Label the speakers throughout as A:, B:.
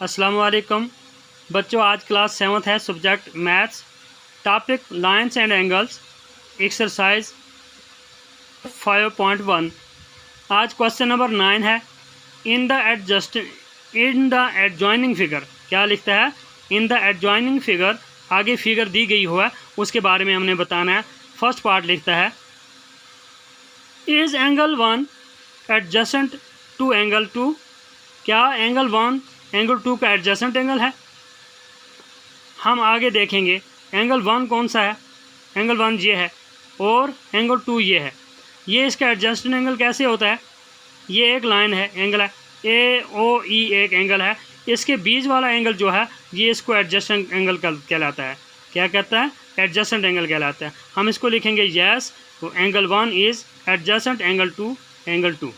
A: अस्सलाम वालेकुम बच्चों, आज क्लास 7th है, subject maths, topic lines and angles, exercise 5.1। आज क्वेश्चन नंबर 9 है। इन द एडजॉइनिंग फिगर क्या लिखता है? इन द एडजॉइनिंग फिगर, आगे फिगर दी गई हुआ है उसके बारे में हमने बताना है। फर्स्ट पार्ट लिखता है is angle 1 adjacent to angle 2। क्या एंगल 1 एंगल 2 का एडजेसेंट एंगल है? हम आगे देखेंगे एंगल 1 कौन सा है। एंगल 1 ये है और एंगल 2 ये है। ये इसका एडजेसेंट एंगल कैसे होता है? ये एक लाइन है, एंगल है AOE, एक एंगल है। इसके बीच वाला एंगल जो है ये इसको एडजेसेंट एंगल कहलाता है। क्या कहता है? एडजेसेंट एंगल कहलाता है। हम इसको लिखेंगे यस, तो एंगल 1 इज एडजेसेंट एंगल 2।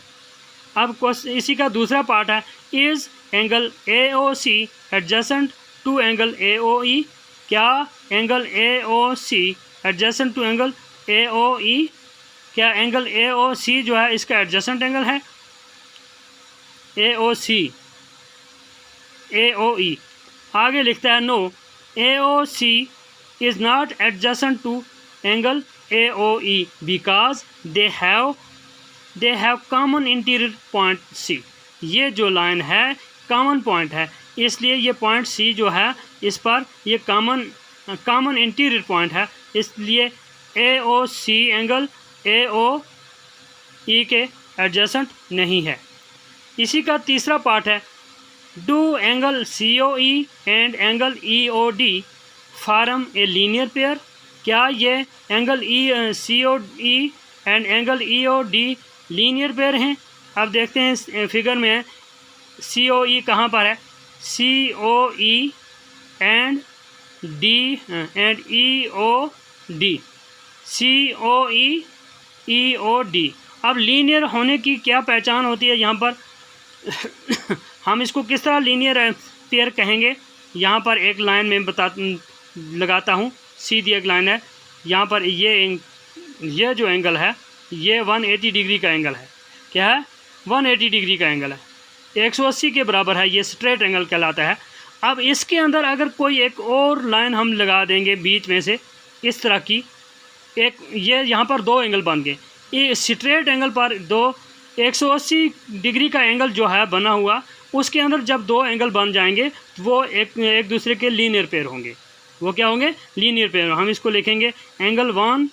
A: अब इसी का दूसरा पार्ट है is angle AOC adjacent to angle AOE। क्या angle AOC adjacent to angle AOE? क्या एंगल AOC जो है इसका एडजेसेंट एंगल है? AOE आगे लिखता है no, AOC is not adjacent to angle AOE because they have common interior point C। ये जो लाइन है कॉमन पॉइंट है, इसलिए ये पॉइंट C जो है इस पर ये कॉमन इंटीरियर पॉइंट है, इसलिए AOC एंगल AOE के एडजेसेंट नहीं है। इसी का तीसरा पार्ट है do angle COE and angle EOD form a linear pair. क्या ये angle COE and angle EOD linear pair हैं? अब देखते हैं इस फिगर में COE कहाँ पर है। COE and EOD, COE EOD। अब लीनियर होने की क्या पहचान होती है यहाँ पर? हम इसको किस तरह लीनियर पेयर कहेंगे? यहाँ पर एक लाइन में लगाता हूँ, सीधी एक लाइन है। यहाँ पर ये जो एंगल है ये 180 डिग्री का एंगल है। क्या है? 180 डिग्री का एंगल है, 180 के बराबर है। ये स्ट्रेट एंगल कहलाता है। अब इसके अंदर अगर कोई एक और लाइन हम लगा देंगे बीच में से इस तरह की एक, ये यहाँ पर दो एंगल बन गए। ये स्ट्रेट एंगल पर 180 डिग्री का एंगल जो है बना हुआ, उसके अंदर जब दो एंगल बन जाएंगे वो एक दूसरे के लीनियर पेयर होंगे। वो क्या होंगे? Linear pair. हम इसको लिखेंगे angle 1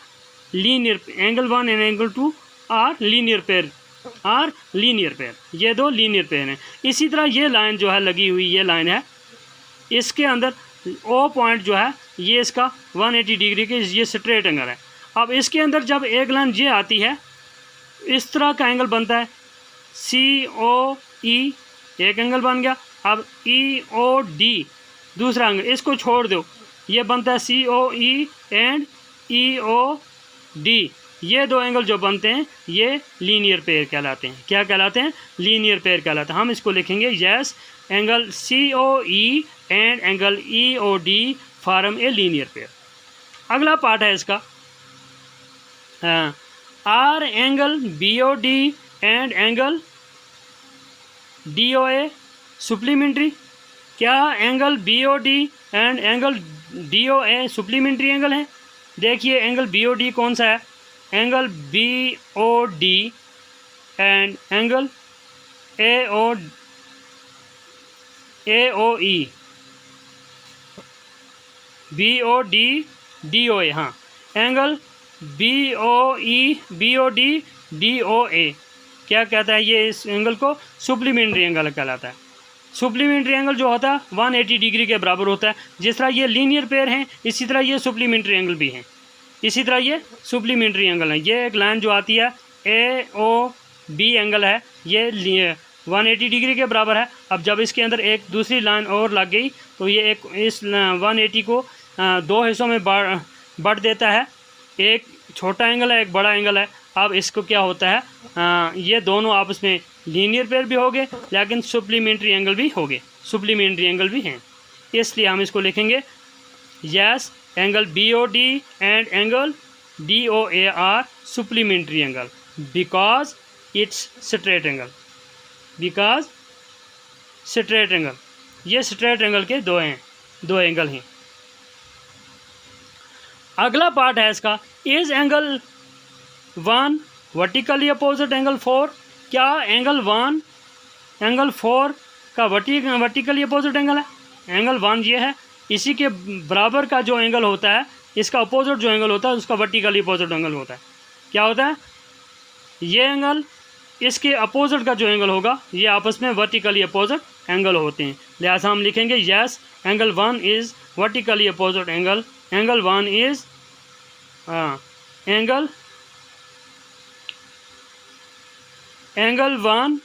A: linear, angle 1 and angle 2 are linear pair, ये दो लीनियर पेयर हैं। इसी तरह ये लाइन जो है लगी हुई, ये लाइन है, इसके अंदर O पॉइंट जो है ये इसका 180 डिग्री के ये स्ट्रेट एंगल है। अब इसके अंदर जब एक लाइन ये आती है इस तरह का एंगल बनता है COE, एक एंगल बन गया। अब EOD दूसरा एंगल, इसको छोड़ दो, ये बनता है COE एंड EOD। ये दो एंगल जो बनते हैं ये लीनियर पेयर कहलाते हैं। क्या कहलाते हैं? लीनियर पेयर कहलाते हैं। हम इसको लिखेंगे yes, angle COE and angle EOD form a linear pair. अगला पार्ट है इसका are angle BOD and angle DOA supplementary. क्या angle BOD and angle DOA supplementary angle है? देखिए एंगल BOD कौन सा है? Angle BOD and angle AOE, BOD DOA, हाँ, एंगल BOD DOA क्या कहता है? ये इस एंगल को सुप्लीमेंट्री एंगल कहलाता है। सुप्लीमेंट्री एंगल जो होता है 180 डिग्री के बराबर होता है। जिस तरह ये लीनियर पेयर हैं इसी तरह ये सुप्लीमेंट्री एंगल भी हैं, इसी तरह ये सुप्लीमेंट्री एंगल है। ये एक लाइन जो आती है AOB एंगल है, ये 180 डिग्री के बराबर है। अब जब इसके अंदर एक दूसरी लाइन और लग गई तो ये एक इस 180 को दो हिस्सों में बढ़ देता है। एक छोटा एंगल है, एक बड़ा एंगल है। अब इसको क्या होता है, ये दोनों आपस में लीनियर पेयर भी हो गए लेकिन सुप्लीमेंट्री एंगल भी हो गए, सुप्लीमेंट्री एंगल भी हैं। इसलिए हम इसको लिखेंगे yes, angle BOD and angle DOA are supplementary angle because it's straight angle, ये स्ट्रेट एंगल के दो एंगल हैं। अगला पार्ट है इसका, is angle 1 vertically opposite angle 4। क्या एंगल 1 एंगल 4 का वर्टिकली अपोजिट एंगल है? एंगल 1 ये है, इसी के बराबर का जो एंगल होता है, इसका अपोजिट जो एंगल होता है उसका वर्टिकली अपोजिट एंगल होता है। क्या होता है? ये एंगल इसके अपोजिट का जो एंगल होगा, ये आपस में वर्टिकली अपोजिट एंगल होते हैं। लिहाजा हम लिखेंगे yes angle 1 is vertically opposite angle. Angle 1 is angle 1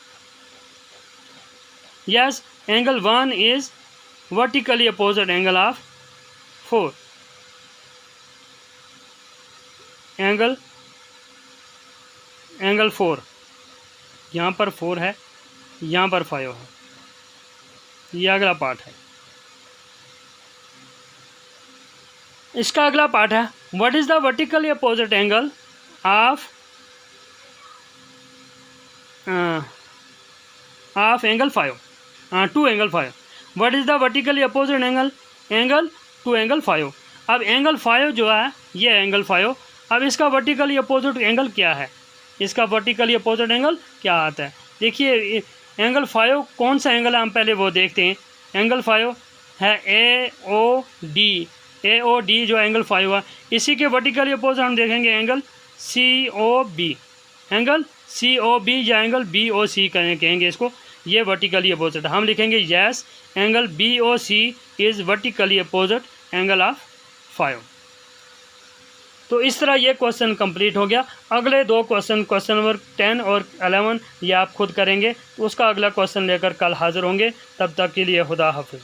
A: yes angle 1 is vertically opposite angle of 4। Angle 4 यहाँ पर 4 है, यहाँ पर 5 है। ये अगला पार्ट है। इसका अगला पार्ट है, what is the vertically opposite angle of angle 5 to angle 5। What is the vertically opposite angle to angle 5। अब एंगल 5 जो है, ये एंगल 5, अब इसका वर्टिकली अपोजिट एंगल क्या है? इसका वर्टिकली अपोजिट एंगल क्या आता है? देखिए एंगल 5 कौन सा एंगल है, हम पहले वो देखते हैं। एंगल 5 है AOD जो एंगल 5 है, इसी के वर्टिकली अपोजिट हम देखेंगे एंगल COB। एंगल COB या एंगल BOC कहेंगे इसको, ये वर्टिकली अपोजिट। हम लिखेंगे yes angle BOC is vertically opposite angle of 5। तो इस तरह ये क्वेश्चन कंप्लीट हो गया। अगले दो क्वेश्चन नंबर 10 और 11 ये आप खुद करेंगे। तो उसका अगला क्वेश्चन लेकर कल हाजिर होंगे। तब तक के लिए खुदा हाफिज़।